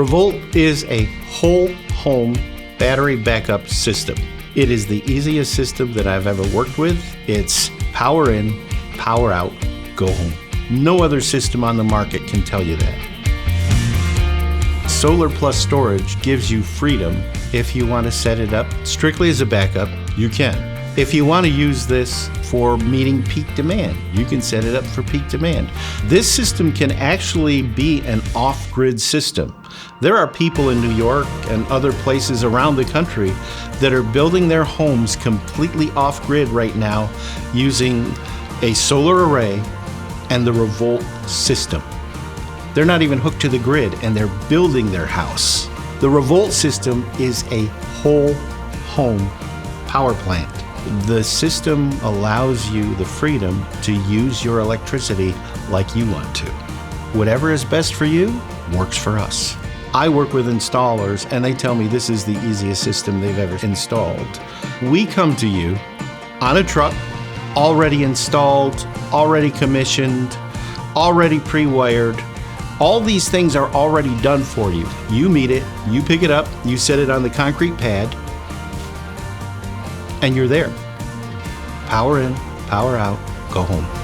RaVolt is a whole home battery backup system. It is the easiest system that I've ever worked with. It's power in, power out, go home. No other system on the market can tell you that. Solar plus storage gives you freedom. If you want to set it up strictly as a backup, you can. If you want to use this for meeting peak demand, you can set it up for peak demand. This system can actually be an off-grid system. There are people in New York and other places around the country that are building their homes completely off-grid right now using a solar array and the RaVolt system. They're not even hooked to the grid and they're building their house. The RaVolt system is a whole home power plant. The system allows you the freedom to use your electricity like you want to. Whatever is best for you works for us. I work with installers and they tell me this is the easiest system they've ever installed. We come to you on a truck, already installed, already commissioned, already pre-wired. All these things are already done for you. You meet it, you pick it up, you set it on the concrete pad, and you're there. Power in, power out, go home.